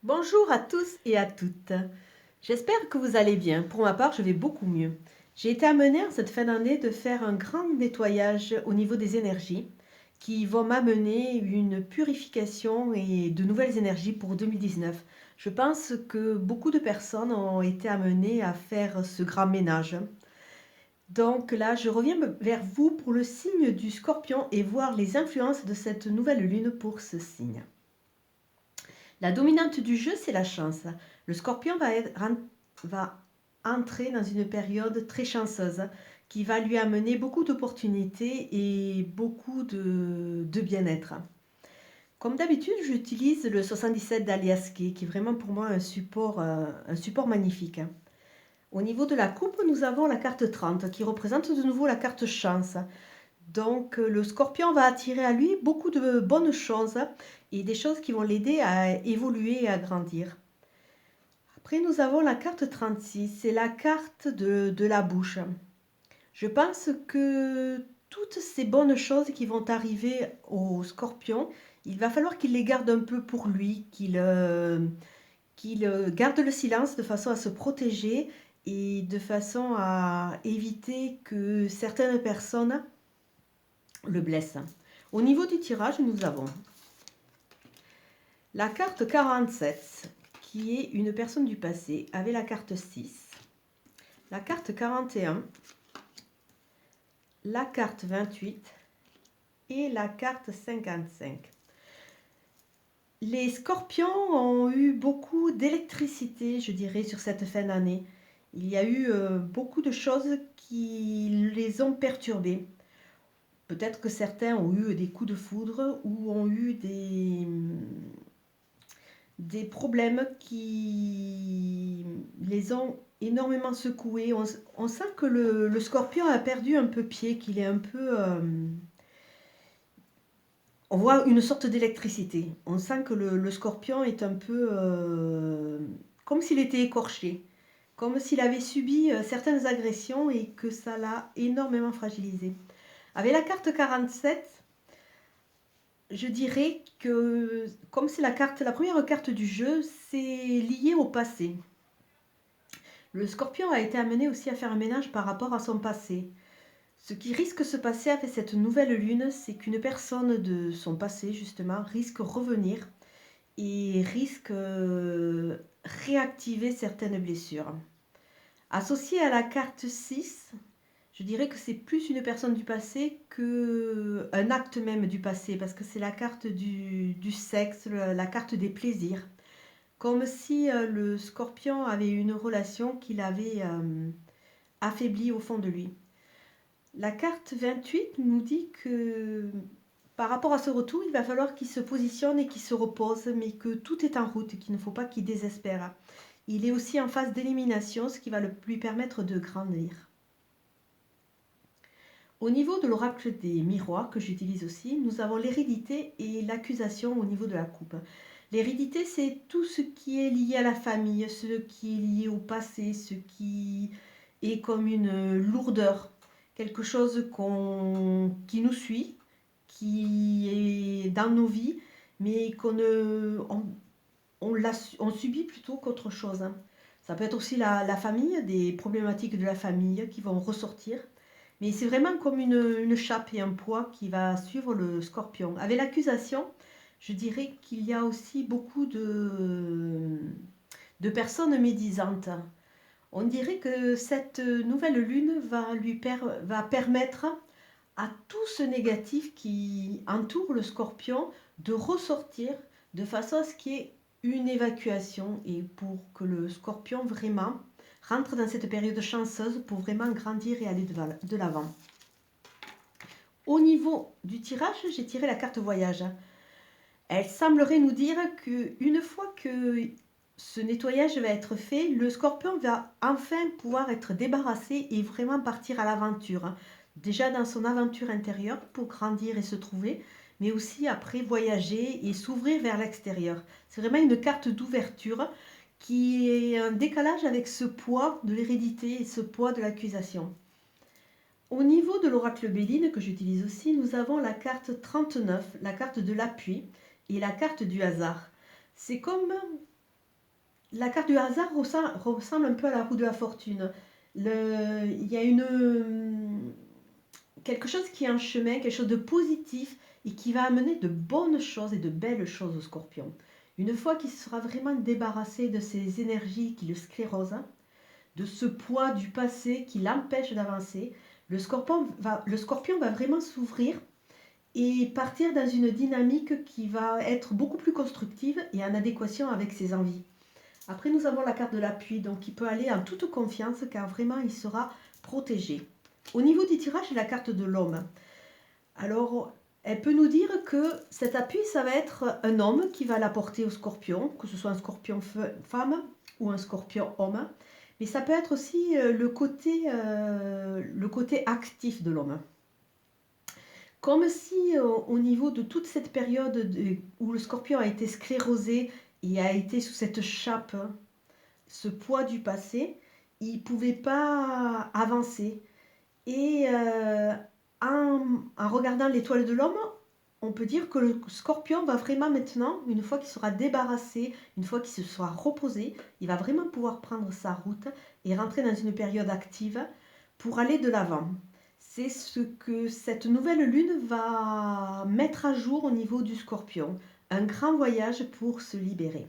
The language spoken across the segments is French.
Bonjour à tous et à toutes. J'espère que vous allez bien. Pour ma part, je vais beaucoup mieux. J'ai été amenée en cette fin d'année de faire un grand nettoyage au niveau des énergies qui vont m'amener une purification et de nouvelles énergies pour 2019. Je pense que beaucoup de personnes ont été amenées à faire ce grand ménage. Donc là, je reviens vers vous pour le signe du Scorpion et voir les influences de cette nouvelle lune pour ce signe. La dominante du jeu, c'est la chance. Le Scorpion va entrer dans une période très chanceuse qui va lui amener beaucoup d'opportunités et beaucoup de bien-être. Comme d'habitude, j'utilise le 77 d'Aliaské, qui est vraiment pour moi un support magnifique. Au niveau de la coupe, nous avons la carte 30 qui représente de nouveau la carte chance. Donc le scorpion va attirer à lui beaucoup de bonnes choses et des choses qui vont l'aider à évoluer et à grandir. Après, nous avons la carte 36, c'est la carte de la bouche. Je pense que toutes ces bonnes choses qui vont arriver au scorpion, il va falloir qu'il les garde un peu pour lui, qu'il garde le silence de façon à se protéger et de façon à éviter que certaines personnes le blesse. Au niveau du tirage, nous avons la carte 47, qui est une personne du passé, avec la carte 6, la carte 41, la carte 28 et la carte 55. Les scorpions ont eu beaucoup d'électricité, je dirais, sur cette fin d'année. Il y a eu beaucoup de choses qui les ont perturbés. Peut-être que certains ont eu des coups de foudre ou ont eu des problèmes qui les ont énormément secoués. On sent que le scorpion a perdu un peu pied, qu'il est un peu... on voit une sorte d'électricité. On sent que le scorpion est un peu comme s'il était écorché, comme s'il avait subi certaines agressions et que ça l'a énormément fragilisé. Avec la carte 47, je dirais que comme c'est la première carte du jeu, c'est lié au passé. Le scorpion a été amené aussi à faire un ménage par rapport à son passé. Ce qui risque de se passer avec cette nouvelle lune, c'est qu'une personne de son passé, justement, risque de revenir et risque de réactiver certaines blessures. Associé à la carte 6, je dirais que c'est plus une personne du passé qu'un acte même du passé, parce que c'est la carte du sexe, la carte des plaisirs. Comme si le scorpion avait une relation qu'il avait affaiblie au fond de lui. La carte 28 nous dit que par rapport à ce retour, il va falloir qu'il se positionne et qu'il se repose, mais que tout est en route et qu'il ne faut pas qu'il désespère. Il est aussi en phase d'élimination, ce qui va lui permettre de grandir. Au niveau de l'oracle des miroirs, que j'utilise aussi, nous avons l'hérédité et l'accusation au niveau de la coupe. L'hérédité, c'est tout ce qui est lié à la famille, ce qui est lié au passé, ce qui est comme une lourdeur, quelque chose qui nous suit, qui est dans nos vies, mais on subit plutôt qu'autre chose. Ça peut être aussi la famille, des problématiques de la famille qui vont ressortir. Mais c'est vraiment comme une chape et un poids qui va suivre le scorpion. Avec l'accusation, je dirais qu'il y a aussi beaucoup de personnes médisantes. On dirait que cette nouvelle lune va permettre à tout ce négatif qui entoure le scorpion de ressortir de façon à ce qu'il y ait une évacuation et pour que le scorpion vraiment rentre dans cette période chanceuse pour vraiment grandir et aller de l'avant. Au niveau du tirage, j'ai tiré la carte voyage. Elle semblerait nous dire qu'une fois que ce nettoyage va être fait, le scorpion va enfin pouvoir être débarrassé et vraiment partir à l'aventure. Déjà dans son aventure intérieure pour grandir et se trouver, mais aussi après voyager et s'ouvrir vers l'extérieur. C'est vraiment une carte d'ouverture qui est un décalage avec ce poids de l'hérédité et ce poids de l'accusation. Au niveau de l'oracle Béline, que j'utilise aussi, nous avons la carte 39, la carte de l'appui et la carte du hasard. C'est comme La carte du hasard ressemble un peu à la roue de la fortune. Il y a quelque chose qui est en chemin, quelque chose de positif et qui va amener de bonnes choses et de belles choses au scorpion. Une fois qu'il sera vraiment débarrassé de ces énergies qui le sclérosent, de ce poids du passé qui l'empêche d'avancer, le scorpion va vraiment s'ouvrir et partir dans une dynamique qui va être beaucoup plus constructive et en adéquation avec ses envies. Après, nous avons la carte de l'appui, donc il peut aller en toute confiance car vraiment il sera protégé. Au niveau du tirage, c'est la carte de l'homme. Alors, elle peut nous dire que cet appui, ça va être un homme qui va l'apporter au scorpion, que ce soit un scorpion femme ou un scorpion homme. Mais ça peut être aussi le côté actif de l'homme. Comme si au niveau de toute cette période où le scorpion a été sclérosé et a été sous cette chape, ce poids du passé, il ne pouvait pas avancer. Et en regardant l'étoile de l'homme, on peut dire que le scorpion va vraiment maintenant, une fois qu'il sera débarrassé, une fois qu'il se sera reposé, il va vraiment pouvoir prendre sa route et rentrer dans une période active pour aller de l'avant. C'est ce que cette nouvelle lune va mettre à jour au niveau du scorpion. Un grand voyage pour se libérer.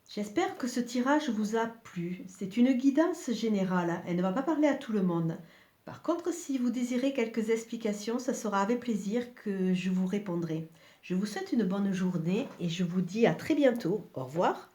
J'espère que ce tirage vous a plu. C'est une guidance générale, elle ne va pas parler à tout le monde. Par contre, si vous désirez quelques explications, ça sera avec plaisir que je vous répondrai. Je vous souhaite une bonne journée et je vous dis à très bientôt. Au revoir.